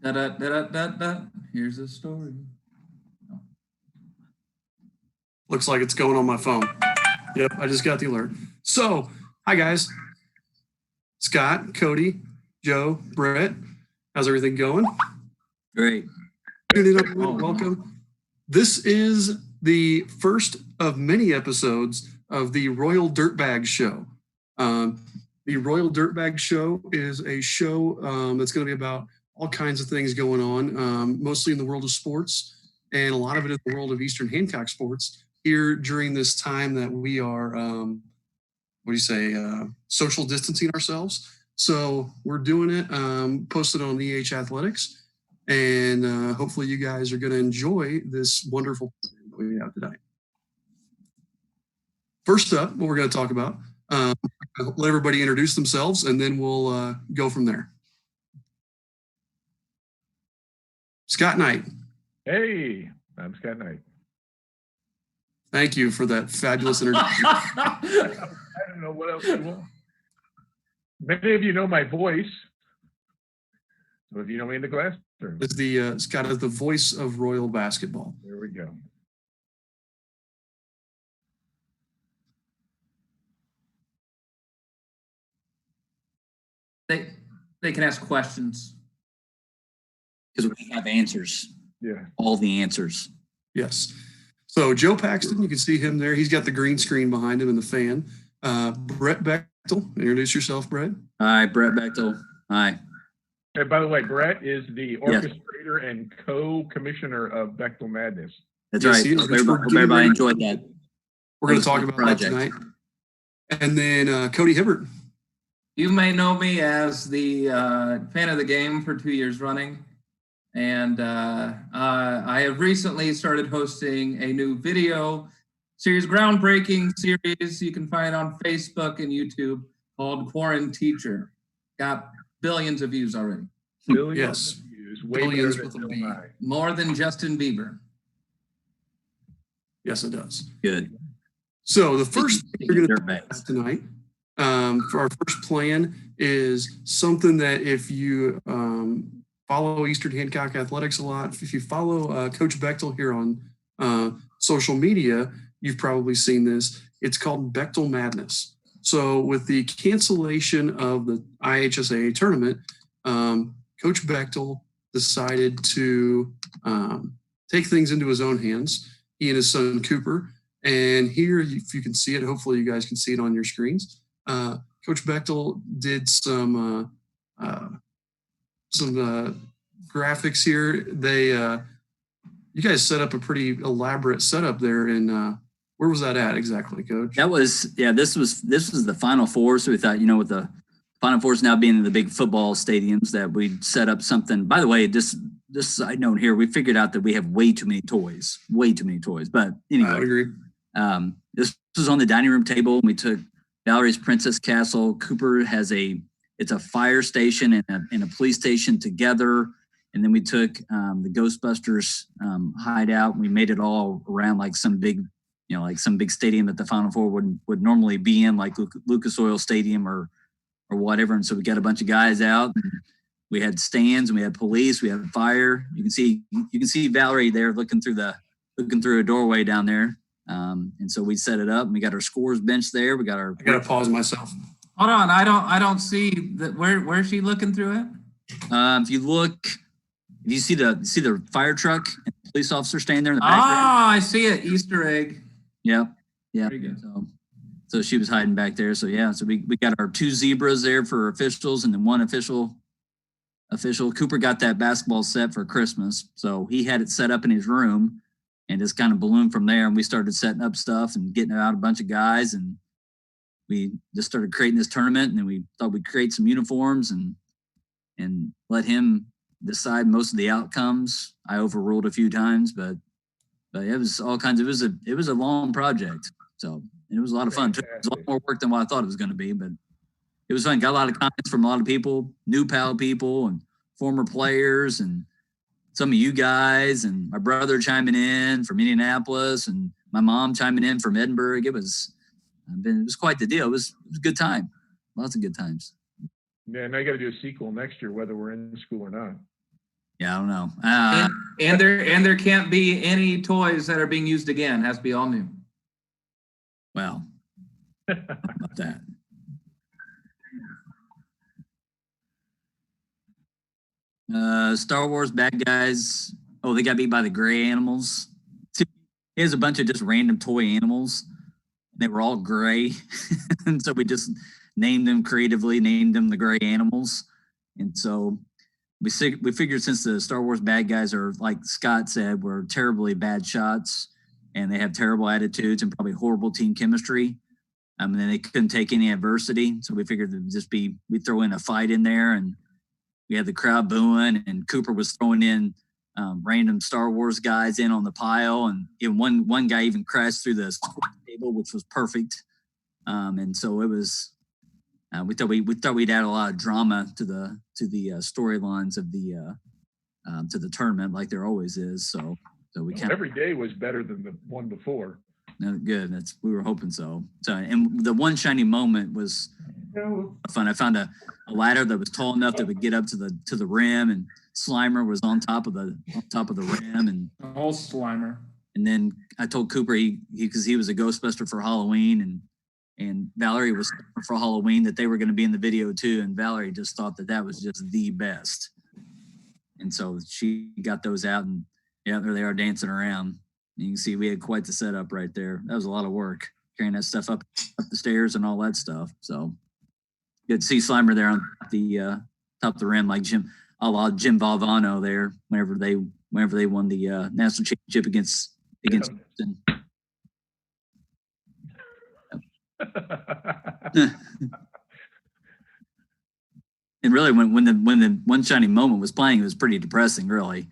Da, da, da, da, da, da. Here's a story. Looks like it's going on my phone. Yep, I just got the alert. So, hi guys. Scott, Cody, Joe, Brett. How's everything going? Great. Welcome. This is the first of many episodes of the Royal Dirtbags show. The Royal Dirtbags show is a show that's going to be about all kinds of things going on, mostly in the world of sports, and a lot of it in the world of Eastern Hancock sports here during this time that we are, social distancing ourselves. So we're doing it, posted on EH Athletics, and hopefully you guys are going to enjoy this wonderful program that we have today. First up, what we're going to talk about, let everybody introduce themselves, and then we'll go from there. Scott Knight. Hey, I'm Scott Knight. Thank you for that fabulous introduction. I don't know what else you want. Many of you know my voice. So if you know me in the classroom. Scott is the voice of Royal basketball. There we go. They can ask questions. Because we have answers. Yeah. All the answers. Yes. So Joe Paxton, you can see him there. He's got the green screen behind him and the fan. Brett Bechtel, introduce yourself, Brett. Hi, Brett Bechtel. Hi. Hey, by the way, Brett is the orchestrator and co-commissioner of Bechtel Madness. That's right. Everybody enjoyed that. We're going to talk about that tonight. And then Cody Hibbert. You may know me as the fan of the game for 2 years running. And I have recently started hosting a new video series, groundbreaking series you can find on Facebook and YouTube called Quarantine Teacher. Got billions of views already. Billions of views. Billions with a B. More than Justin Bieber. Yes, it does. Good. So the first thing we're going to talk about tonight for our first plan is something that if you follow Eastern Hancock Athletics a lot, if you follow Coach Bechtel here on social media, you've probably seen this. It's called Bechtel Madness. So with the cancellation of the IHSAA tournament, Coach Bechtel decided to take things into his own hands, he and his son Cooper. And here, if you can see it, hopefully you guys can see it on your screens. Coach Bechtel did some graphics here. You guys set up a pretty elaborate setup there in where was that at exactly, Coach? That was this was the Final Four. So we thought, with the Final Fours now being in the big football stadiums, that we'd set up something. By the way, this side note here, we figured out that we have way too many toys. But anyway, I agree. This was on the dining room table. We took Valerie's Princess Castle. Cooper has it's a fire station and a police station together. And then we took the Ghostbusters hideout. And we made it all around like some big, some big stadium that the Final Four would normally be in, like Lucas Oil Stadium or whatever. And so we got a bunch of guys out. And we had stands and we had police. We had fire. You can see Valerie there looking through a doorway down there. And so we set it up. And we got our scores bench there. I gotta pause myself. Hold on, I don't see that. Where's she looking through it? If you see the fire truck and the police officer standing there in the back. I see it. Easter egg. Yeah. Very good. So she was hiding back there. So we got our 2 zebras there for officials and then 1 official. Cooper got that basketball set for Christmas. So he had it set up in his room and just kind of ballooned from there. And we started setting up stuff and getting out a bunch of guys. And we just started creating this tournament. And then we thought we'd create some uniforms and let him decide most of the outcomes. I overruled a few times, but it was all kinds of, it was a long project. So it was a lot of fun. It was a lot more work than what I thought it was going to be, but it was fun. Got a lot of comments from a lot of people, new PAL people and former players and some of you guys and my brother chiming in from Indianapolis and my mom chiming in from Edinburgh. It was quite the deal. It was a good time. Lots of good times. Yeah, now you got to do a sequel next year, whether we're in school or not. Yeah, I don't know. And there can't be any toys that are being used again. It has to be all new. Well, I don't know about that. Star Wars bad guys. Oh, they got beat by the gray animals. Here's a bunch of just random toy animals. They were all gray. And so we just named them creatively, named them the gray animals. And so we figured since the Star Wars bad guys are, like Scott said, were terribly bad shots and they have terrible attitudes and probably horrible team chemistry. And then they couldn't take any adversity. So we figured it'd just be, we'd throw in a fight in there and we had the crowd booing and Cooper was throwing in random Star Wars guys in on the pile. And one guy even crashed through the table, which was perfect. And so it was, we thought we'd add a lot of drama to the storylines of the to the tournament, like there always is. So we every day was better than the one before. No, good. We were hoping so. So, and the one shiny moment was fun. I found a ladder that was tall enough that would get up to the rim, and Slimer was on top of the rim, and the whole Slimer. And then I told Cooper because he was a Ghostbuster for Halloween, and Valerie was for Halloween, that they were going to be in the video too, and Valerie just thought that was just the best, and so she got those out, and yeah, there they are dancing around. You can see we had quite the setup right there. That was a lot of work carrying that stuff up the stairs and all that stuff. So good to see Slimer there on the top of the rim, like Jim Valvano there whenever they won the national championship against. And really, when the one shiny moment was playing, it was pretty depressing, really.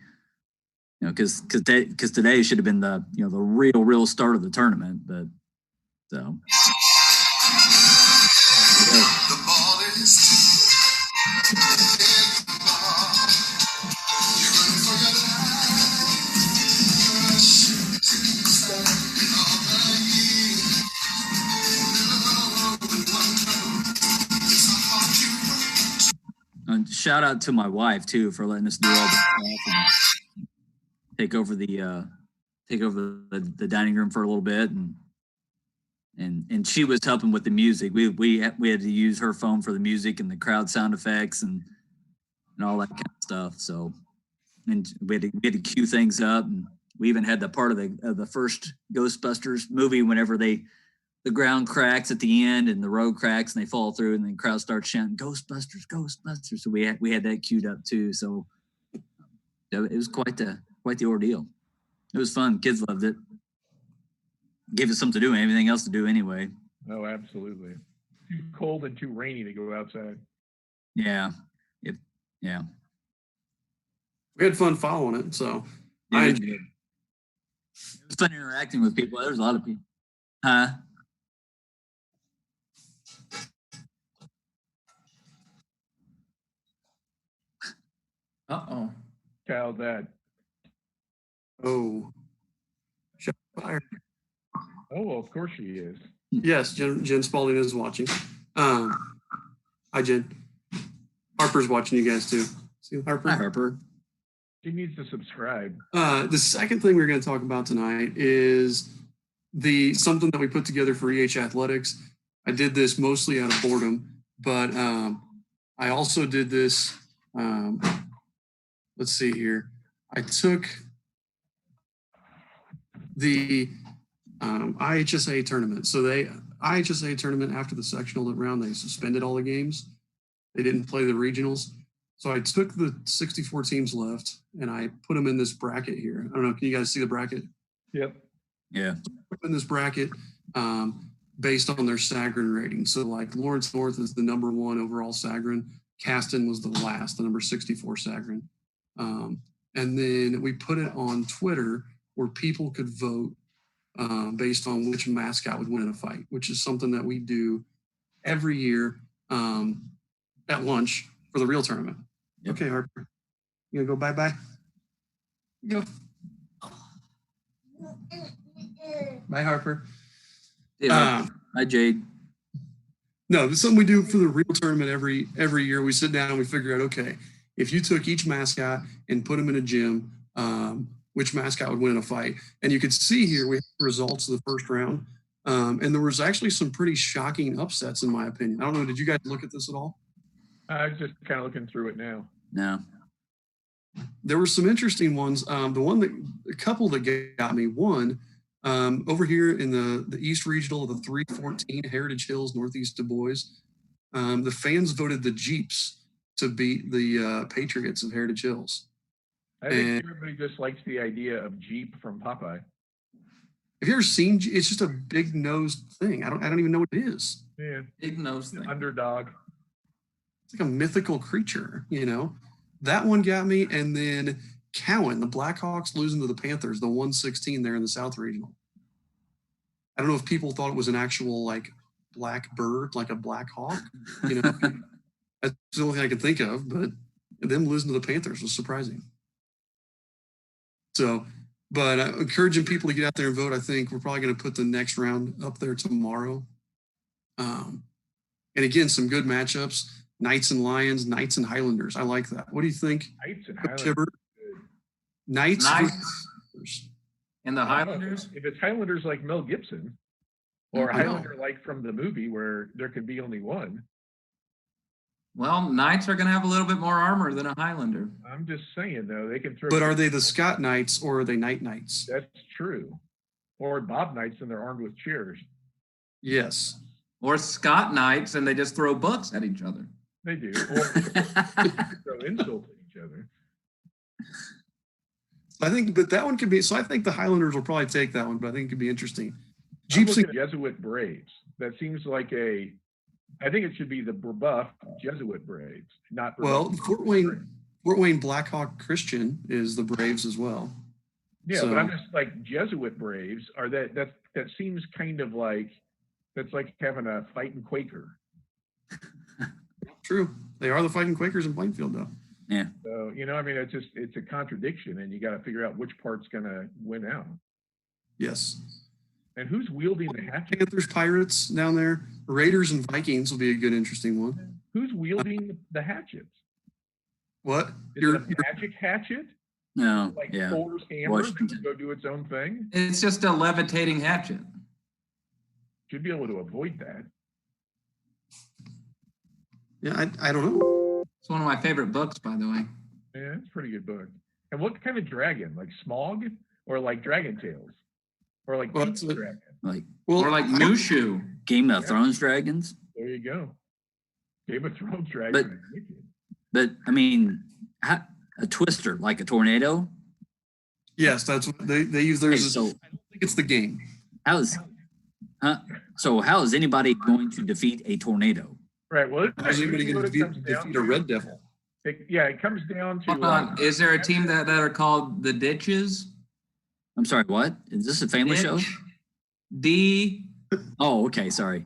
Because today should have been the real start of the tournament, but so. The ball is shout out to my wife too for letting us do all this stuff and take over the dining room for a little bit, and she was helping with the music. We had to use her phone for the music and the crowd sound effects and all that kind of stuff. So, and we had to cue things up, and we even had the part of the first Ghostbusters movie whenever the ground cracks at the end and the road cracks and they fall through, and then the crowd starts chanting Ghostbusters, Ghostbusters. So we had that queued up too. So it was quite the ordeal. It was fun. Kids loved it. Gave us something to do, anything else to do anyway. Oh, absolutely. Too cold and too rainy to go outside. Yeah. Yeah. We had fun following it, so yeah, it was fun interacting with people. There was a lot of people. Huh? Uh-oh. Kyle, that. Oh. Shot fire. Oh, well, of course she is. Yes, Jen Spalding is watching. Hi, Jen. Harper's watching you guys too. See Harper? Hi, Harper. She needs to subscribe. The second thing we're going to talk about tonight is something that we put together for EH Athletics. I did this mostly out of boredom, but I also did this. Let's see here. I took the IHSA tournament. So IHSA tournament after the sectional round, they suspended all the games. They didn't play the regionals. So I took the 64 teams left and I put them in this bracket here. I don't know. Can you guys see the bracket? Yep. Yeah. Put them in this bracket based on their Sagarin rating. So like Lawrence North is the number 1 overall Sagarin. Caston was the last, the number 64 Sagarin. And then we put it on Twitter where people could vote based on which mascot would win in a fight, which is something that we do every year at lunch for the real tournament. Yep. Okay, Harper. You gonna go bye-bye? Go. Bye, Harper. Yeah, hi, Jade. No, this is something we do for the real tournament every year. We sit down and we figure out, okay, if you took each mascot and put them in a gym, which mascot would win in a fight. And you could see here, we have the results of the first round. And there was actually some pretty shocking upsets, in my opinion. I don't know, did you guys look at this at all? I was just kind of looking through it now. No. There were some interesting ones. A couple that got me, one, over here in the East Regional of the 314 Heritage Hills, Northeast Du Bois, the fans voted the Jeeps to beat the Patriots of Heritage Hills. I think everybody just likes the idea of Jeep from Popeye. Have you ever seen? It's just a big nosed thing. I don't even know what it is. Yeah, Big nose thing. underdog. It's like a mythical creature, That one got me, and then Cowan, the Blackhawks losing to the Panthers, the 116 there in the South Regional. I don't know if people thought it was an actual like black bird, like a black hawk. That's the only thing I could think of, but them losing to the Panthers was surprising. So, but encouraging people to get out there and vote. I think we're probably going to put the next round up there tomorrow. And again, some good matchups. Knights and Lions, Knights and Highlanders. I like that. What do you think? Knights and Highlanders. Tibbert? Knights And the Highlanders? If it's Highlanders like Mel Gibson, or a Highlander like from the movie where there can be only one. Well, Knights are going to have a little bit more armor than a Highlander. I'm just saying, though, they can throw. But are they the Scott Knights or are they Night Knights? That's true. Or Bob Knights and they're armed with chairs. Yes. Or Scott Knights and they just throw books at each other. They do. Or throw insults at each other. I think, but that one could be. So I think the Highlanders will probably take that one, but I think it could be interesting. Jeeps and Jesuit Braves. That seems like I think it should be the rebuff Jesuit Braves, not. Well, Fort Wayne Blackhawk Christian is the Braves as well. Yeah, so, but I'm just like Jesuit Braves are that seems kind of like that's like having a fighting Quaker. True, they are the fighting Quakers in Plainfield, though. Yeah. So it's a contradiction, and you got to figure out which part's going to win out. Yes. And who's wielding the hatchet? Panthers, Pirates down there. Raiders and Vikings will be a good, interesting one. Who's wielding the hatchets? What? Is it a magic hatchet? No. Like yeah. Thor's hammer that can go do its own thing? It's just a levitating hatchet. Should be able to avoid that. Yeah, I don't know. It's one of my favorite books, by the way. Yeah, it's a pretty good book. And what kind of dragon? Like Smog or like Dragon Tales? Or like dragon? Or like Mushu. Game of Thrones dragons. There you go. Game of Thrones dragon. But I mean, a twister like a tornado. Yes, that's what they use theirs. Okay, so I don't think it's the game. So how is anybody going to defeat a tornado? Right. Well, how's anybody going to defeat a red devil? It comes down to. Hold on. Is there a team that are called the Ditches? I'm sorry, what? Is this a family show? Oh, okay, sorry.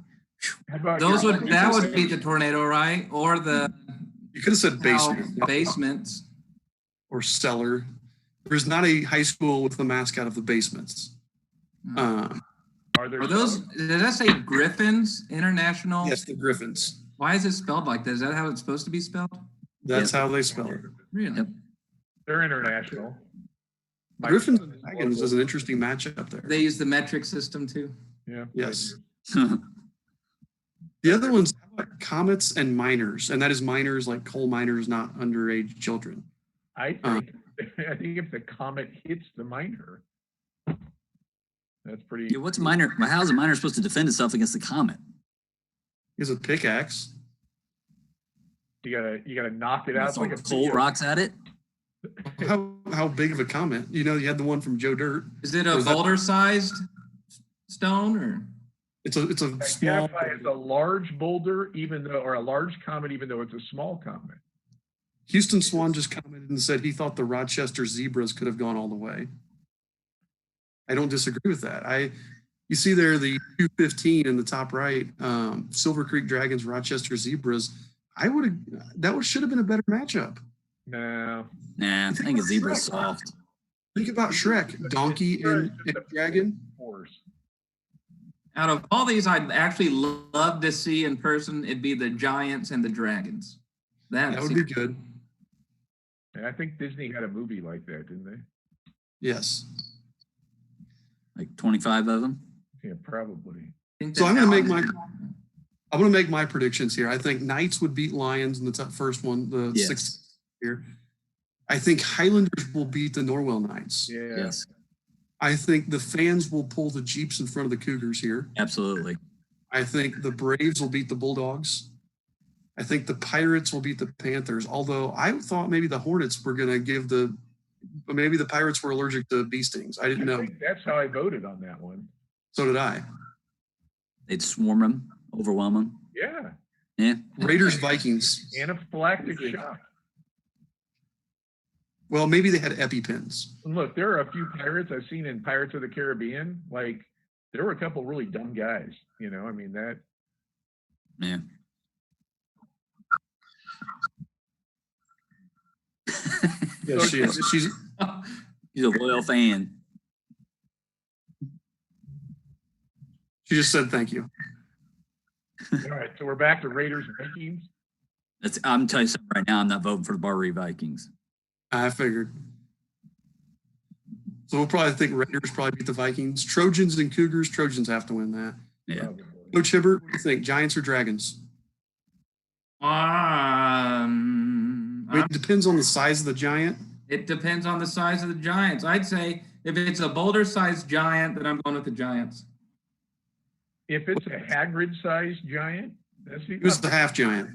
That would be the tornado, right? Or the you could have said basement. Basements. Or cellar. There's not a high school with the mascot of the Basements. Are those? Did that say Griffins International? Yes, the Griffins. Why is it spelled like that? Is that how it's supposed to be spelled? That's how they spell it. Really? Yep. They're international. Griffins and Dragons is an interesting matchup there. They use the metric system too. Yeah. Yes. The other one's Comets and Miners, and that is minors like coal miners, not underage children. I think if the comet hits the miner, that's pretty. Yeah, what's a miner? How's a miner supposed to defend itself against the comet? It's a pickaxe. You gotta knock it out like a coal rocks at it. How big of a comet? You had the one from Joe Dirt. Is it a boulder-sized stone or? It's a small. It's a large boulder, or a large comet, even though it's a small comet. Houston Swan just commented and said he thought the Rochester Zebras could have gone all the way. I don't disagree with that. You see there the 215 in the top right, Silver Creek Dragons, Rochester Zebras. That should have been a better matchup. No. Nah, I think a zebra's soft. Think about Shrek, donkey and dragon. Out of all these, I'd actually love to see in person. It'd be the Giants and the Dragons. That would be good. And I think Disney had a movie like that, didn't they? Yes. Like 25 of them. Yeah, probably. So I'm going to make my predictions here. I think Knights would beat Lions in the first one, the sixth year. I think Highlanders will beat the Norwell Knights. Yeah. Yes. I think the fans will pull the Jeeps in front of the Cougars here. Absolutely. I think the Braves will beat the Bulldogs. I think the Pirates will beat the Panthers, although I thought maybe the Hornets were going to give maybe the Pirates were allergic to bee stings. I didn't know. That's how I voted on that one. So did I. They'd swarm them, overwhelm them. Yeah. Yeah. Raiders, Vikings. Anaphylactic shock. Well, maybe they had EpiPens. Look, there are a few pirates I've seen in Pirates of the Caribbean. Like, there were a couple really dumb guys. You know, I mean that. Yeah. Yes, she is. She's a loyal fan. She just said thank you. All right, so we're back to Raiders and Vikings. I'm telling you something right now. I'm not voting for the Barry Vikings. I figured. So we'll probably think Raiders probably beat the Vikings. Trojans and Cougars. Trojans have to win that. Yeah. Coach Hibbert, what do you think? Giants or Dragons? I mean, it depends on the size of the giant. It depends on the size of the Giants. I'd say if it's a Boulder-sized giant, then I'm going with the Giants. If it's a Hagrid-sized giant, it was the half giant.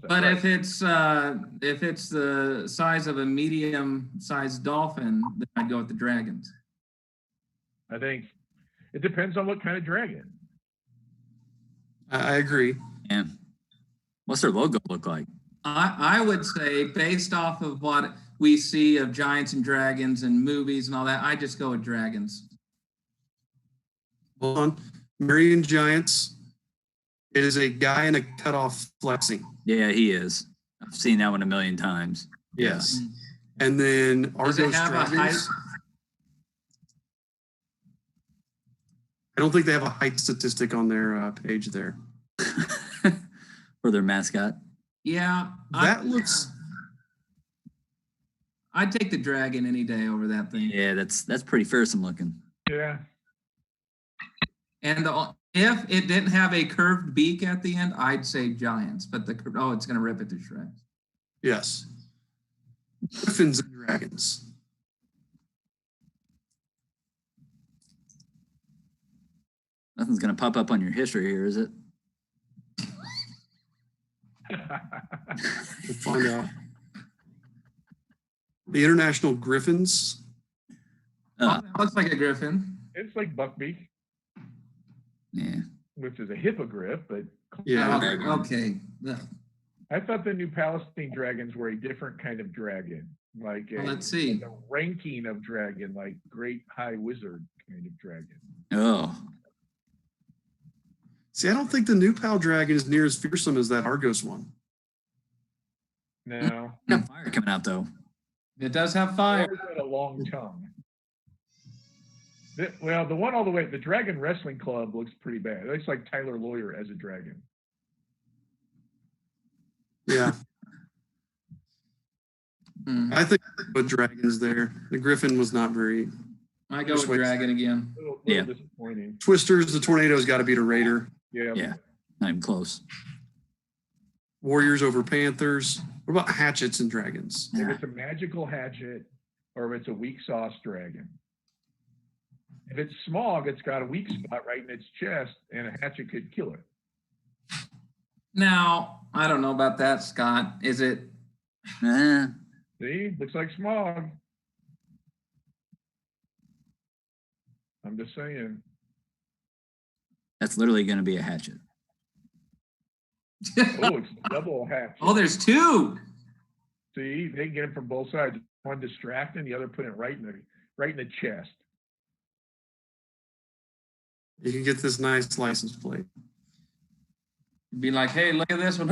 But right. if it's the size of a medium-sized dolphin, then I'd go with the Dragons. I think it depends on what kind of dragon. I agree. Yeah. What's their logo look like? I would say, based off of what we see of Giants and Dragons and movies and all that, I just go with Dragons. Hold on. Marion Giants. It is a guy in a cutoff flexing. Yeah, he is. I've seen that one a million times. Yes. And then Argos Dragons. I don't think they have a height statistic on their page there. For their mascot. Yeah. That looks... I'd take the dragon any day over that thing. Yeah, that's pretty fearsome looking. Yeah. And if it didn't have a curved beak at the end, I'd say Giants. But it's going to rip it to shreds. Yes. Griffins and Dragons. Nothing's going to pop up on your history here, is it? We'll find out. The International Griffins. That looks like a griffin. It's like buckbeak. Yeah. Which is a hippogriff, but yeah. Okay. I thought the New Palestine dragons were a different kind of dragon, like let's see, a ranking of dragon, like great high wizard kind of dragon. Oh. See, I don't think the New Pal dragon is near as fearsome as that Argos one. No. Got fire coming out though. It does have fire. It's got a long tongue. Well, the one all the way, the Dragon Wrestling Club looks pretty bad. It looks like Tyler Lawyer as a dragon. Yeah. I think the dragons there. The Griffin was not very. I go with dragon again. Little disappointing. Twisters, the Tornado's got to beat a Raider. Yeah. Yeah. Not even close. Warriors over Panthers. What about hatchets and dragons? If it's a magical hatchet or if it's a weak sauce dragon. If it's Smog, it's got a weak spot right in its chest, and a hatchet could kill it. Now, I don't know about that, Scott. Is it? See, looks like Smog. I'm just saying. That's literally going to be a hatchet. Oh, it's a double hatchet. Oh, there's two. See, they can get it from both sides. One distracting, the other put it right in the chest. You can get this nice license plate. Be like, hey, look at this one.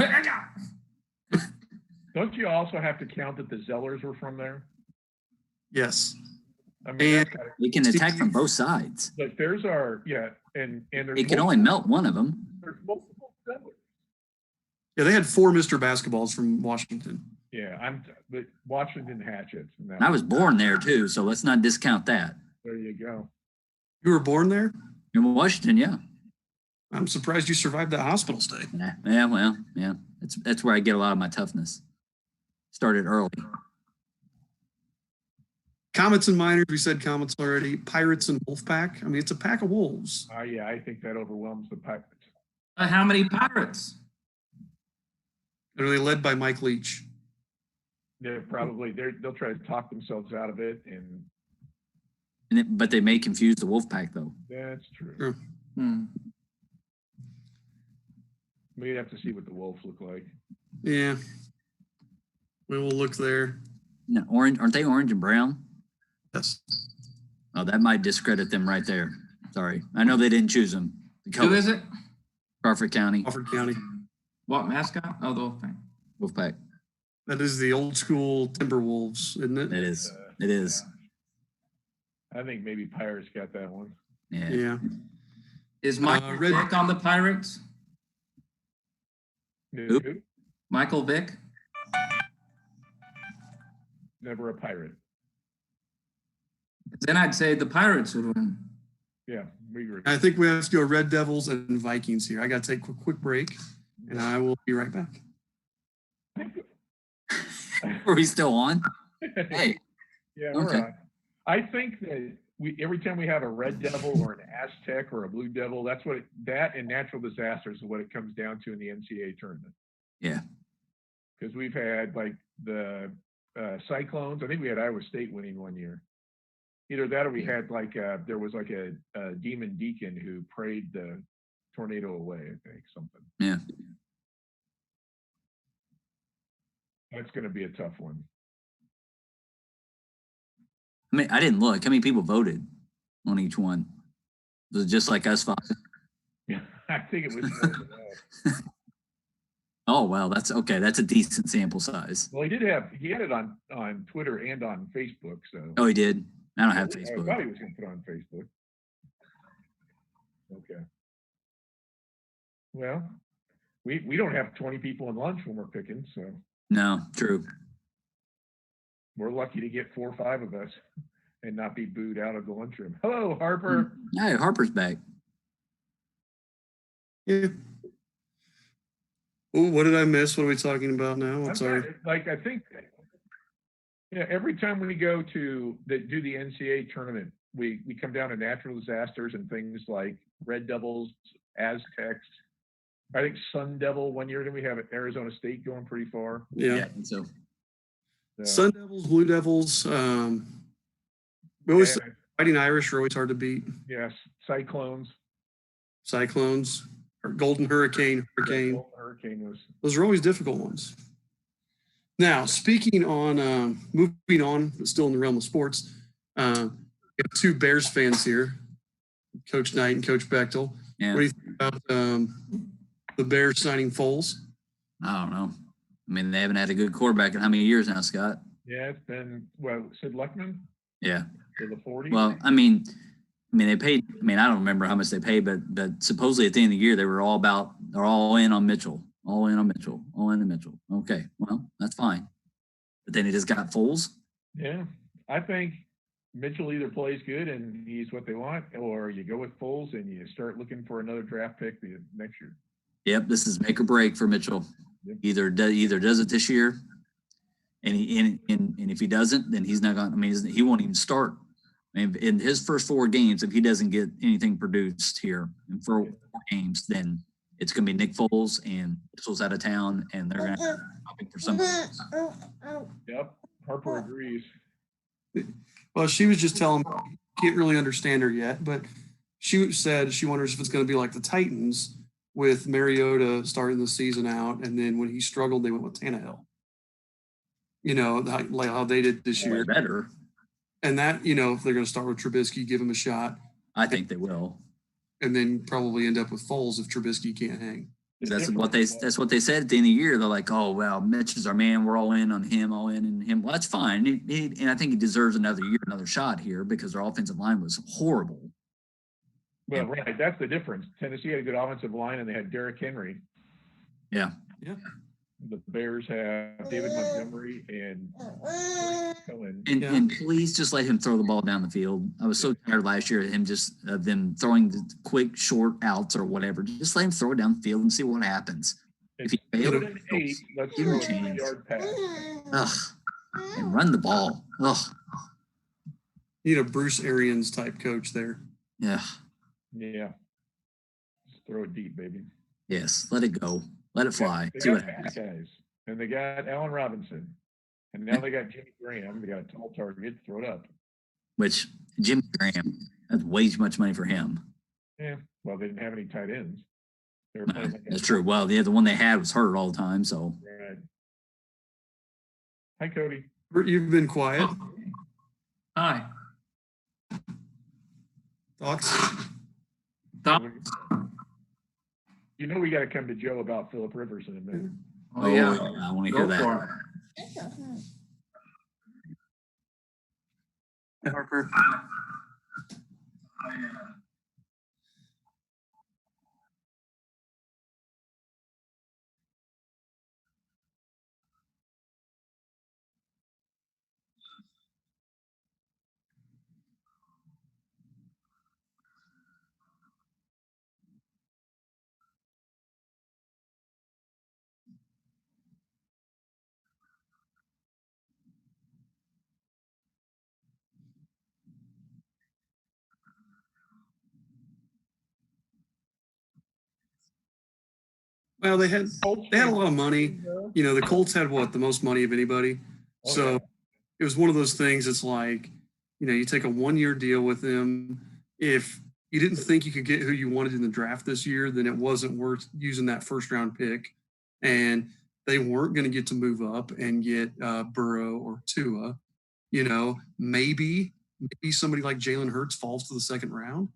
Don't you also have to count that the Zellers were from there? Yes. I mean, we can attack from both sides. But there's our and there's it can only melt one of them. There's multiple Zellers. Yeah, they had 4 Mr. Basketballs from Washington. But Washington Hatchets. I was born there too, so let's not discount that. There you go. You were born there? In Washington, yeah. I'm surprised you survived that hospital stay. Yeah. That's where I get a lot of my toughness. Started early. Comets and Miners, we said Comets already. Pirates and Wolfpack. I mean, it's a pack of wolves. Yeah, I think that overwhelms the Pirates. How many Pirates? They're really led by Mike Leach. They'll try to talk themselves out of it, But they may confuse the Wolfpack, though. That's true. Sure. We'd have to see what the Wolves look like. Yeah. We will look there. No, orange, aren't they orange and brown? Yes. Oh, that might discredit them right there. Sorry. I know they didn't choose them. Who is it? Crawford County. Crawford County. What mascot? Oh, the Wolfpack. Wolfpack. That is the old school Timberwolves, isn't it? It is. It is. I think maybe Pirates got that one. Yeah. Is Michael Vick on the Pirates? Who? Michael Vick? Never a Pirate. Then I'd say the Pirates would win. Yeah, we agree. I think we have to go Red Devils and Vikings here. I got to take a quick break, and I will be right back. Are we still on? Hey. Yeah, Okay. we're on. I think that every time we have a Red Devil or an Aztec or a Blue Devil, that and natural disasters is what it comes down to in the NCAA tournament. Yeah. Because we've had like the Cyclones. I think we had Iowa State winning one year. Either that or we had there was like a demon deacon who prayed the tornado away, I think, something. Yeah. That's going to be a tough one. I mean, I didn't look. How many people voted on each one? Was it just like us five? Yeah, I think it was. More than that. Oh, well, that's okay. That's a decent sample size. Well, he had it on Twitter and on Facebook. So. Oh, he did? I don't have I Facebook. thought he was going to put it on Facebook. Okay. Well, we don't have 20 people in lunch when we're picking, so No, true. we're lucky to get 4 or 5 of us and not be booed out of the lunchroom. Hello, Harper. Yeah, Harper's back. Yeah. Oh, what did I miss? What are we talking about now? What's our? I think, every time we go to do the NCAA tournament, we come down to natural disasters and things like Red Devils, Aztecs. I think Sun Devil one year. Then we have Arizona State going pretty far. Yeah. I think so. Sun Devils, Blue Devils. We always Fighting Irish are always hard to beat. Yes, Cyclones. Cyclones, or Golden Hurricane. Golden Hurricane was. Those are always difficult ones. Now, speaking on, moving on, but still in the realm of sports, we have 2 Bears fans here, Coach Knight and Coach Bechtel. Yeah. What do you think about the Bears signing Foles? I don't know. I mean, they haven't had a good quarterback in how many years now, Scott? Yeah, it's been, Sid Luckman? Yeah. To the 40s? Well, I mean, they paid. I mean, I don't remember how much they paid, but supposedly at the end of the year, they're all in on Mitchell. All in on Mitchell. All in on Mitchell. Okay, well, that's fine. But then he just got Foles. Yeah, I think Mitchell either plays good and he's what they want, or you go with Foles and you start looking for another draft pick next year. Yep, this is make or break for Mitchell. Yep. Either does it this year, and if he doesn't, then he's not going. I mean, he won't even start. I mean, in his first 4 games, if he doesn't get anything produced here in 4 games, then it's going to be Nick Foles and Mitchell's out of town, and they're going to be shopping for somebody else. Yep, Harper agrees. Well, she was just telling me, can't really understand her yet, but she said she wonders if it's going to be like the Titans with Mariota starting the season out, and then when he struggled, they went with Tannehill. You know, like how they did this year. Better. And that, if they're going to start with Trubisky, give him a shot. I think they will. And then probably end up with Foles if Trubisky can't hang. That's what they said at the end of the year. They're like, oh, well, Mitch is our man. We're all in on him, all in on him. Well, that's fine. And I think he deserves another year, another shot here because their offensive line was horrible. Well, right. That's the difference. Tennessee had a good offensive line and they had Derrick Henry. Yeah. Yeah. The Bears have David Montgomery and Cohen. And please just let him throw the ball down the field. I was so tired last year of him them throwing the quick short outs or whatever. Just let him throw it down the field and see what happens. If he fails, 8, let's throw a 3-yard pass. Ugh. And run the ball. Ugh. Need a Bruce Arians type coach there. Yeah. Yeah. Just throw it deep, baby. Yes. Let it go. Let it fly. They See got what happens. guys. And they got Allen Robinson. And now they got Jimmy Graham. They got a tall target. Throw it up. Which Jimmy Graham, that's way too much money for him. Yeah. Well, they didn't have any tight ends. They were playing like That's true. Well, the one they had was hurt all the time. So. Right. Hi, Cody. You've been quiet. Hi. Thoughts? You know we got to come to Joe about Phillip Rivers in a minute. Oh, yeah. I want to hear Go that. for it. Hey, Harper. Well, they had a lot of money. You know, the Colts had the most money of anybody. So it was one of those things. It's like, you know, you take a 1-year deal with them. If you didn't think you could get who you wanted in the draft this year, then it wasn't worth using that first round pick. And they weren't going to get to move up and get Burrow or Tua. You know, maybe somebody like Jalen Hurts falls to the second round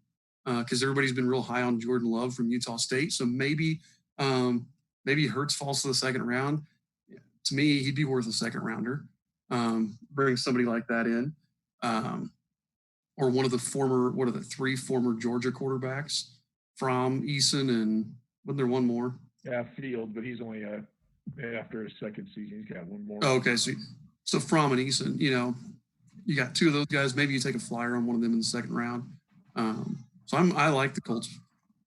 because everybody's been real high on Jordan Love from Utah State. So maybe Hurts falls to the second round. To me, he'd be worth a second rounder. Bring somebody like that in. Or one of the 3 former Georgia quarterbacks from Eason, and wasn't there one more? Yeah, Field, but he's only after his second season, he's got one more. Oh, okay. So Fromm and Eason, you know, you got 2 of those guys. Maybe you take a flyer on one of them in the second round. So I like the Colts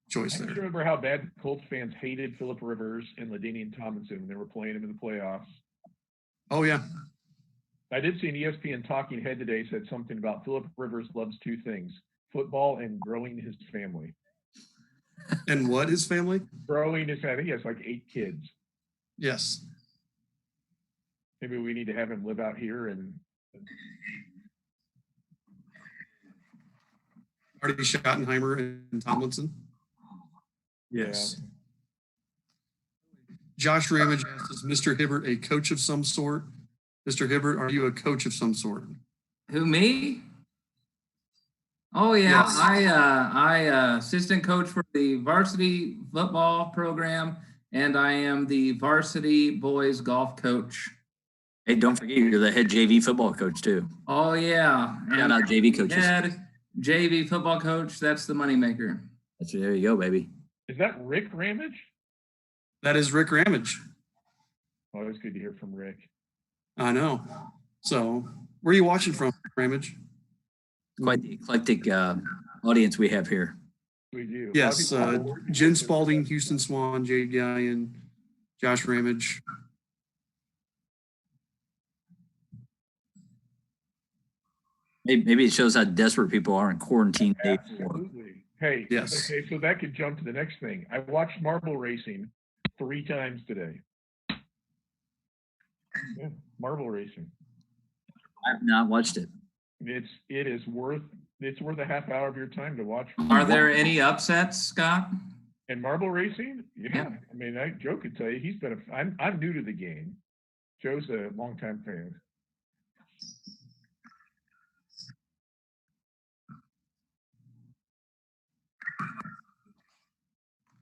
choice there. I remember how bad Colts fans hated Phillip Rivers and LaDainian Tomlinson when they were playing him in the playoffs. Oh, yeah. I did see an ESPN talking head today said something about Phillip Rivers loves 2 things, football and growing his family. And what, his family? Growing his family. I think he has like 8 kids. Yes. Maybe we need to have him live out here and Marty Schottenheimer and Tomlinson. Yes. Yeah. Josh Ramage asks, is Mr. Hibbert a coach of some sort? Mr. Hibbert, are you a coach of some sort? Who, me? Oh, yeah. Yes. I assistant coach for the varsity football program, and I am the varsity boys golf coach. Hey, don't forget you're the head JV football coach too. Oh, yeah. Shout out JV coaches. Head JV football coach. That's the moneymaker. There you go, baby. Is that Rick Ramage? That is Rick Ramage. Oh, it's good to hear from Rick. I know. So, where are you watching from, Ramage? Quite the eclectic audience we have here. We do. Yes, Jen Spalding, Houston Swan, Jade Gallion, Josh Ramage. Maybe it shows how desperate people are in quarantine day 4. Absolutely. Hey, yes. Okay, so that could jump to the next thing. I watched marble racing 3 times today. Yeah, marble racing. I've not watched it. It's worth a half hour of your time to watch. Are there any upsets, Scott? And marble racing? Yeah. Yeah. I mean, Joe could tell you I'm new to the game. Joe's a longtime fan.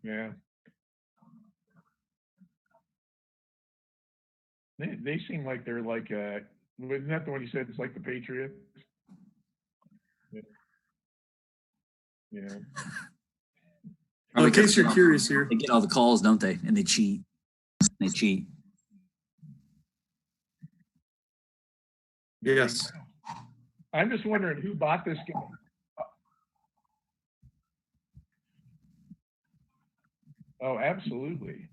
Yeah. They seem like they're like wasn't that the one you said it's like the Patriots? Yeah. In case you're curious here. They get all the calls, don't they? And they cheat. Yes. I'm just wondering who bought this game. Oh, absolutely.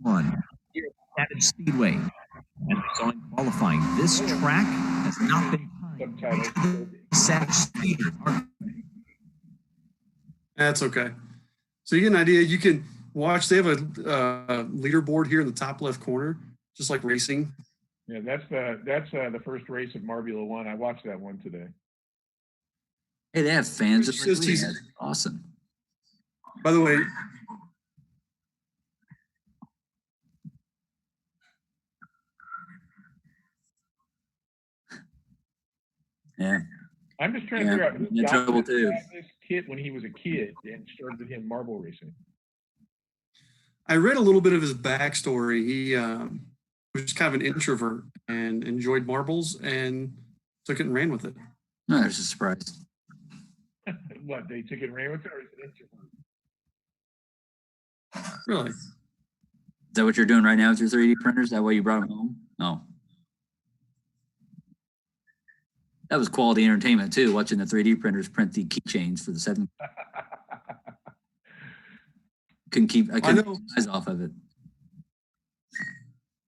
One here at Savage Speedway. As we saw in qualifying, this track has not been Subtitles. Savage speeders are That's okay. So you get an idea. You can watch. They have a leaderboard here in the top left corner, just like racing. Yeah, that's the first race of Marbula 1. I watched that one today. Hey, they have fans. It's just That's awesome. By the way, Yeah. I'm just trying to figure out who in trouble got too. this kit when he was a kid and started him marble racing. I read a little bit of his backstory. He was kind of an introvert and enjoyed marbles and took it and ran with it. No, there's a surprise. What, they took it and ran with it, or is it introvert? Really? Is that what you're doing right now with your 3D printers? Is that why you brought them home? No. That was quality entertainment too, watching the 3D printers print the keychains for the 7. I couldn't keep my eyes off of it.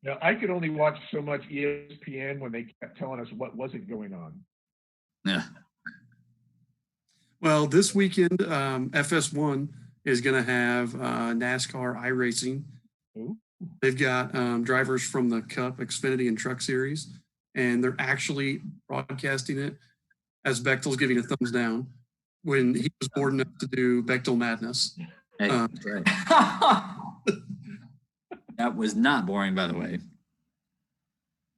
Now, I could only watch so much ESPN when they kept telling us what wasn't going on. Yeah. Well, this weekend, FS1 is going to have NASCAR iRacing. Ooh. They've got drivers from the Cup, Xfinity, and Truck Series, and they're actually broadcasting it as Bechtel's giving a thumbs down when he was bored enough to do Bechtel Madness. Hey, that's right. That was not boring, by the way.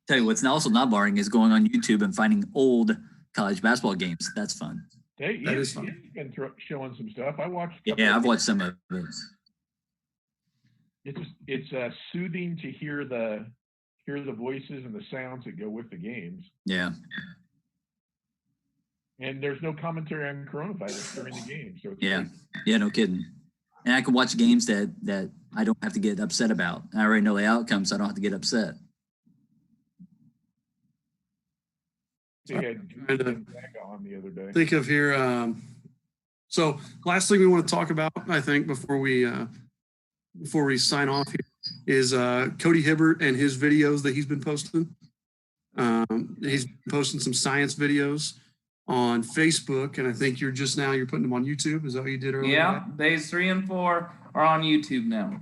Tell you what's also not boring is going on YouTube and finding old college basketball games. That's fun. Hey, That he's is fun. been showing some stuff. I watched. Yeah, I've watched some of it. It's soothing to hear the voices and the sounds that go with the games. Yeah. And there's no commentary on coronavirus during the game, so it's Yeah. great. Yeah, no kidding. And I can watch games that I don't have to get upset about. I already know the outcome, so I don't have to get upset. They had Drew and Zaga on the other day. Think of here. So last thing we want to talk about, I think, before we sign off here, is Cody Hibbert and his videos that he's been posting. He's posting some science videos on Facebook, and I think you're putting them on YouTube. Is that what you did earlier? Yeah, days 3 and 4 are on YouTube now.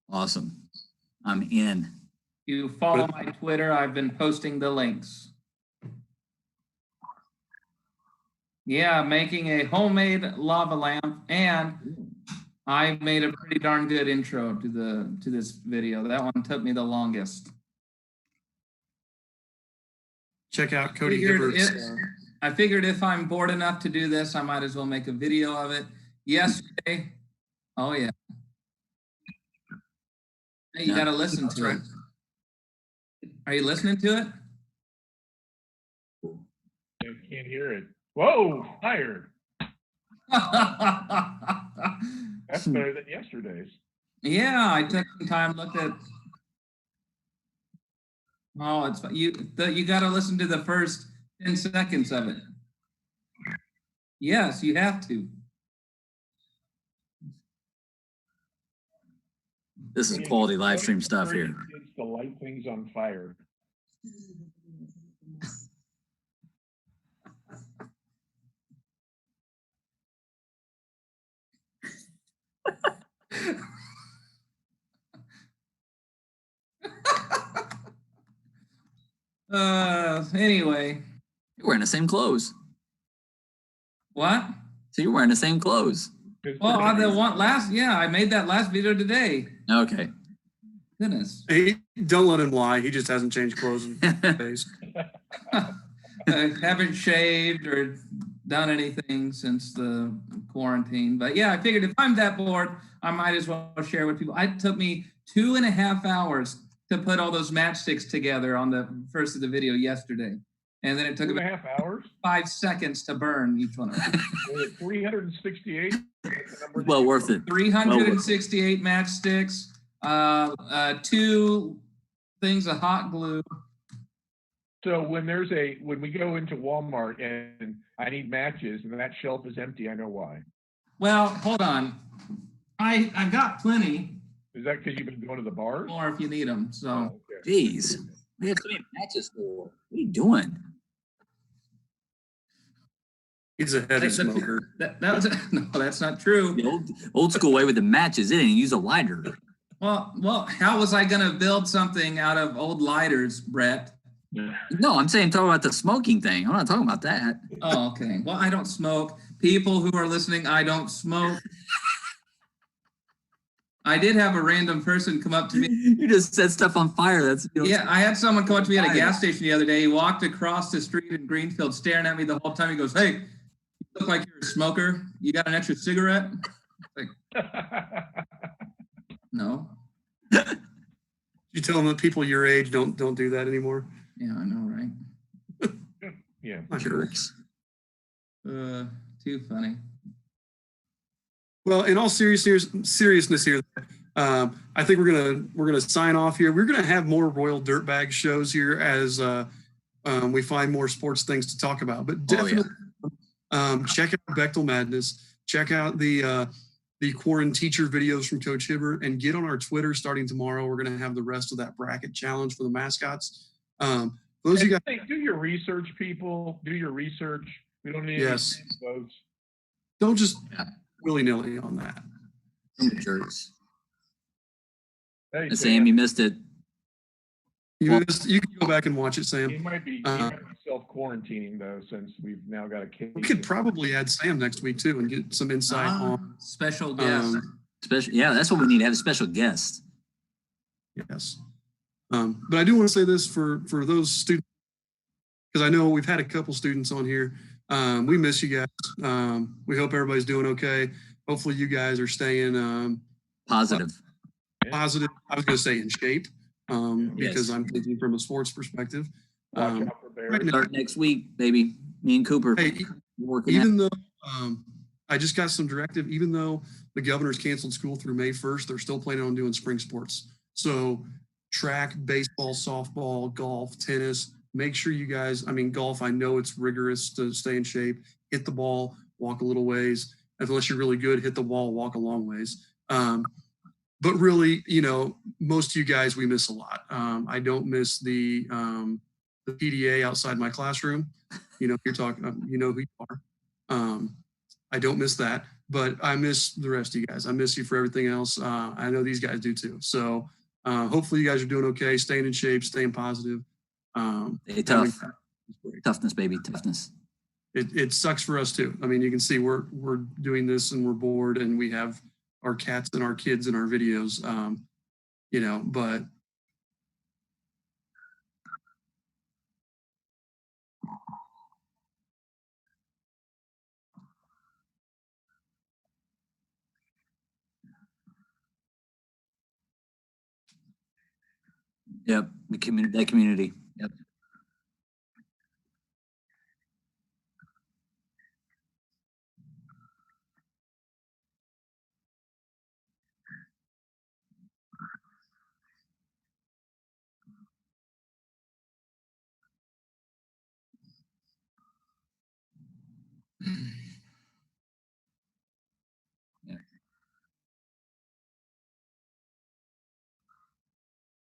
Awesome. I'm in. You follow my Twitter, I've been posting the links. Yeah, making a homemade lava lamp, and I made a pretty darn good intro to this video. That one took me the longest. Check out Cody Hibbert's. I figured if I'm bored enough to do this, I might as well make a video of it. Yesterday, oh yeah. Hey, you gotta listen to it. Are you listening to it? I can't hear it. Whoa, fire. That's better than yesterday's. Yeah, I took some time, looked at. Oh, it's you got to listen to the first 10 seconds of it. Yes, you have to. This is quality live stream stuff here. It's to light things on fire. Anyway. You're wearing the same clothes. What? So you're wearing the same clothes. Well, I made that last video today. Okay. Goodness. Hey, don't let him lie. He just hasn't changed clothes in days. I haven't shaved or done anything since the quarantine. But yeah, I figured if I'm that bored, I might as well share with people. It took me 2.5 hours to put all those matchsticks together on the first of the video yesterday. And then it took about 2.5 hours? 5 seconds to burn each one of them. 368? Well worth it. 368 matchsticks, 2 things of hot glue. So when we go into Walmart and I need matches and that shelf is empty, I know why. Well, hold on. I've got plenty Is that because you've been going to the bars? more if you need them. So, Oh, okay. Jeez, we have so many matches for. What are you doing? He's a heavy smoker. that was no, that's not true. The old school way with the matches, they didn't use a lighter. Well, how was I going to build something out of old lighters, Brett? No, I'm saying talking about the smoking thing. I'm not talking about that. Oh, okay. Well, I don't smoke. People who are listening, I don't smoke. I did have a random person come up to me. You just set stuff on fire. That's Yeah, I had someone come up to me at a gas station the other day. He walked across the street in Greenfield staring at me the whole time. He goes, "Hey, you look like you're a smoker. You got an extra cigarette?" Like, no. You tell them that people your age don't do that anymore. Yeah, I know, right? Yeah. jerks. Too funny. Well, in all seriousness here, I think we're gonna sign off here. We're gonna have more Royal Dirtbag shows here as we find more sports things to talk about. But definitely check out Bechtel Madness. Check out the quarantine teacher videos from Coach Hibbert, and get on our Twitter starting tomorrow. We're gonna have the rest of that bracket challenge for the mascots. Those you guys, do your research, people. Do your research. We don't need any votes. don't just willy-nilly on that. Some jerks. Hey, Sam, you missed it. You can go back and watch it, Sam. He might be self-quarantining though, since we've now got a case. We could probably add Sam next week too and get some insight on special guest. Yeah, that's what we need to have, a special guest. Yes. But I do want to say this for those students, because I know we've had a couple students on here. We miss you guys. We hope everybody's doing okay. Hopefully you guys are staying Positive. positive. I was going to say in shape, because I'm thinking from a sports perspective. Watch out for bears. Right now, Start next week, baby. Me and Cooper. hey, Working even though I just got some directive, even though the governor's canceled school through May 1st, they're still planning on doing spring sports. So track, baseball, softball, golf, tennis. Make sure you guys, golf, I know it's rigorous to stay in shape. Hit the ball, walk a little ways. Unless you're really good, hit the ball, walk a long ways. But really, most of you guys, we miss a lot. I don't miss the PDA outside my classroom. You're talking, you know who you are. I don't miss that, but I miss the rest of you guys. I miss you for everything else. I know these guys do too. So hopefully you guys are doing okay, staying in shape, staying positive. Stay tough. Toughness, baby. Toughness. It sucks for us too. You can see we're doing this and we're bored, and we have our cats and our kids in our videos. But Yep. The community. Yep. Yep.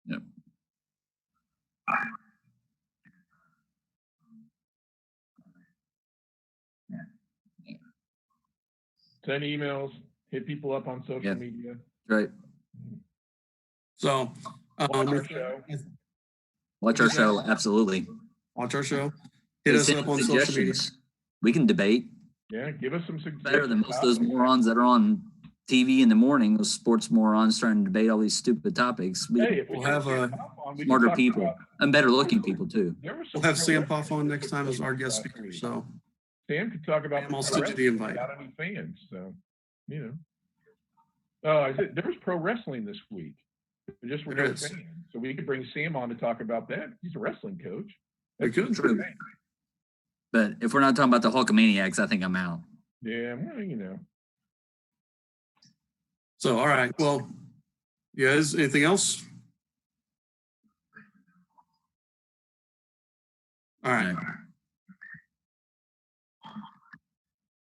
Yep. Send emails, hit people up on social Yep. media. Right. so Watch our show. Watch our show. Absolutely. watch our show. Hit us Send up on social media. suggestions. We can debate. Yeah, give us some suggestions. Better than most of those morons that are on TV in the morning, those sports morons trying to debate all these stupid topics. Hey, if we We'll get have Sam Pop on, we can smarter talk people about- and better looking people too. There was We'll some have Sam pro Poff on wrestling next time as our guest last speaker. week. So Sam could talk about Sam, I'll pro send you the wrestling invite. without any fans. So, there was pro wrestling this week. There just were There no is. fans. So we could bring Sam on to talk about that. He's a wrestling coach. We could. True. But if we're not talking about the Hulkamaniacs, I think I'm out. Yeah, well, So, all right. Well, you guys, anything else? All right.